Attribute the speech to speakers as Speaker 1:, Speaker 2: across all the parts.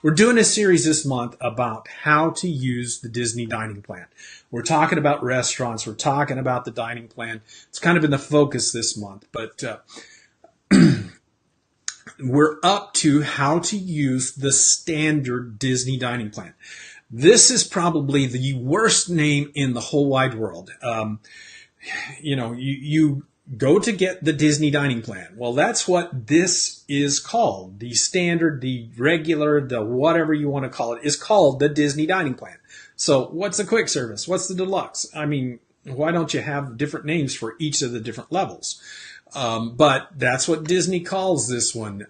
Speaker 1: we're doing a series this month about how to use the Disney dining plan. We're talking about restaurants. We're talking about the dining plan. It's kind of in the focus this month, but we're up to how to use the standard Disney dining plan. This is probably the worst name in the whole wide world. You go to get the Disney dining plan. Well, that's what this is called. The standard, the regular, the whatever you want to call it is called the Disney dining plan. So what's the quick service? What's the deluxe? I mean, why don't you have different names for each of the different levels? But that's what Disney calls this one.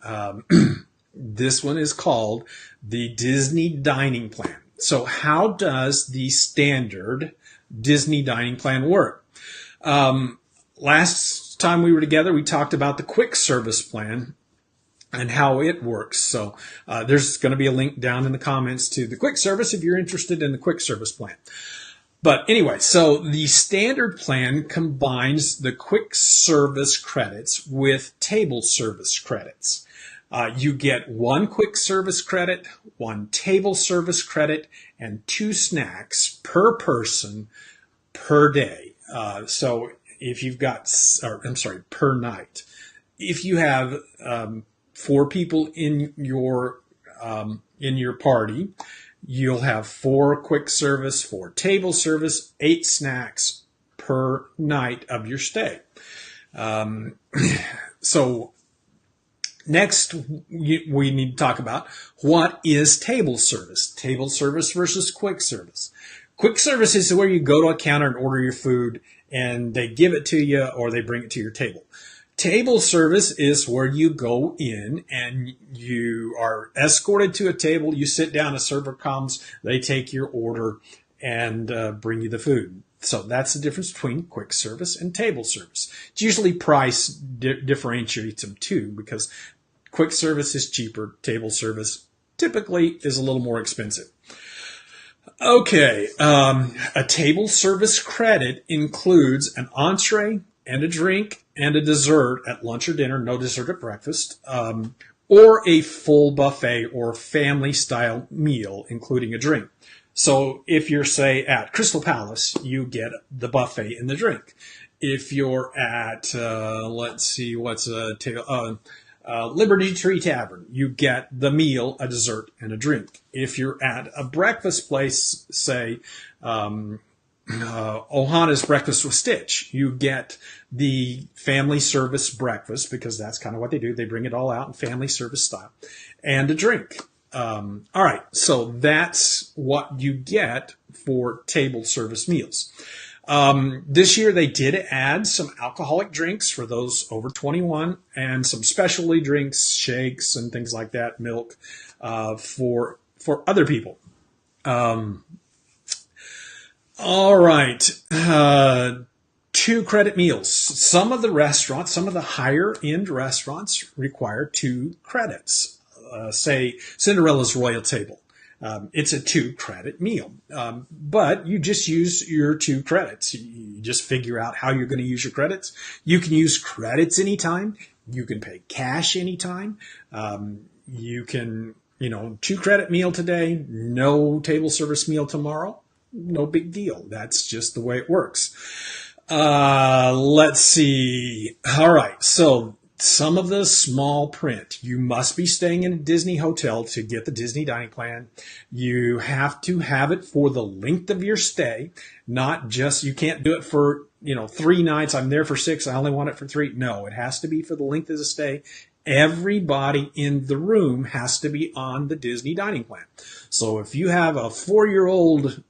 Speaker 1: This one is called the Disney dining plan. So how does the standard Disney dining plan work? Last time we were together, we talked about the quick service plan and how it works. So there's going to be a link down in the comments to the quick service if you're interested in the quick service plan. But anyway, so the standard plan combines the quick service credits with table service credits. You get one quick service credit, one table service credit, and 2 snacks per person per day. So if you've got, per night. If you have 4 people in your party, you'll have 4 quick service, 4 table service, 8 snacks per night of your stay. So next, we need to talk about what is table service. Table service versus quick service. Quick service is where you go to a counter and order your food, and they give it to you or they bring it to your table. Table service is where you go in and you are escorted to a table. You sit down, a server comes, they take your order and bring you the food. So that's the difference between quick service and table service. It's usually price differentiates them too, because quick service is cheaper. Table service typically is a little more expensive. Okay, a table service credit includes an entree and a drink and a dessert at lunch or dinner, no dessert at breakfast, or a full buffet or family-style meal, including a drink. So if you're, say, at Crystal Palace, you get the buffet and the drink. If you're at, Liberty Tree Tavern, you get the meal, a dessert, and a drink. If you're at a breakfast place, say, Ohana's Breakfast with Stitch, you get the family service breakfast, because that's kind of what they do. They bring it all out in family service style, and a drink. All right, so that's what you get for table service meals. This year they did add some alcoholic drinks for those over 21 and some specialty drinks, shakes and things like that, milk, for other people. All right. 2 credit meals. Some of the higher end restaurants require 2 credits. Say Cinderella's Royal Table. It's a 2 credit meal. But you just use your 2 credits. You just figure out how you're going to use your credits. You can use credits anytime. You can pay cash anytime. You can, 2 credit meal today, no table service meal tomorrow. No big deal. That's just the way it works. Let's see. All right. So some of the small print. You must be staying in a Disney hotel to get the Disney dining plan. You have to have it for the length of your stay, not just, you can't do it for, 3 nights. I'm there for 6. I only want it for 3. No, it has to be for the length of the stay. Everybody in the room has to be on the Disney dining plan. So if you have a 4-year-old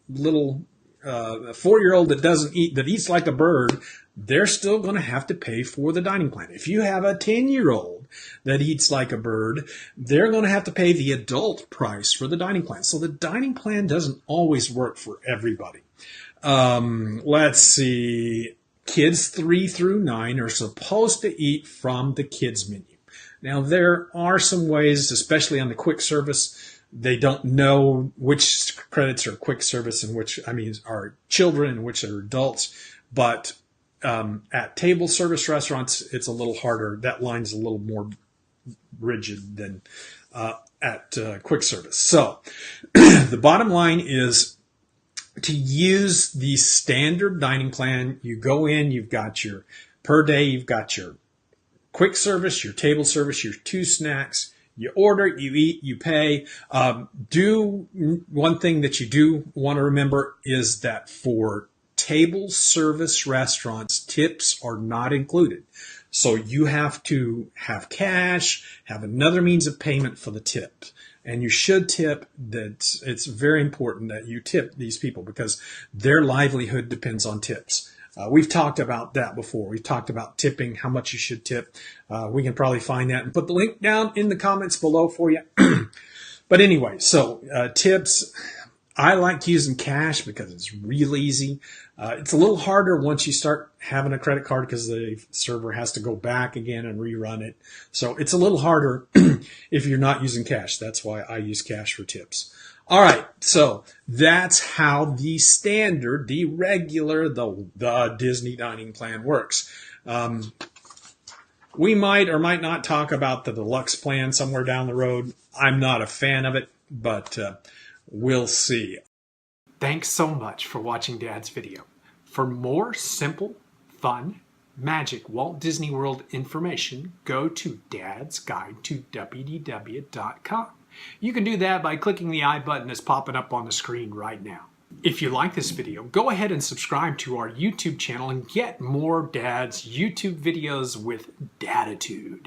Speaker 1: that eats like a bird, they're still going to have to pay for the dining plan. If you have a 10-year-old that eats like a bird, they're going to have to pay the adult price for the dining plan. So the dining plan doesn't always work for everybody. Let's see. Kids 3 through 9 are supposed to eat from the kids menu. Now, there are some ways, especially on the quick service, they don't know which credits are quick service and which, are children and which are adults. But at table service restaurants, it's a little harder. That line's a little more rigid than at quick service. So the bottom line is to use the standard dining plan. You go in, you've got your per day, you've got your quick service, your table service, your 2 snacks. You order, you eat, you pay. One thing that you do want to remember is that for table service restaurants, tips are not included. So you have to have cash, have another means of payment for the tip. And you should tip. That it's very important that you tip these people because their livelihood depends on tips. We've talked about that before. We've talked about tipping, how much you should tip. We can probably find that and put the link down in the comments below for you. But anyway, so tips, I like using cash because it's real easy. It's a little harder once you start having a credit card because the server has to go back again and rerun it. So it's a little harder if you're not using cash. That's why I use cash for tips. All right, so that's how the standard, the regular, the Disney dining plan works. We might or might not talk about the deluxe plan somewhere down the road. I'm not a fan of it, but we'll see. Thanks so much for watching Dad's video. For more simple, fun, magic Walt Disney World information, go to Dad's Guide to WDW.com. You can do that by clicking the I button that's popping up on the screen right now. If you like this video, go ahead and subscribe to our YouTube channel and get more Dad's YouTube videos with Daditude.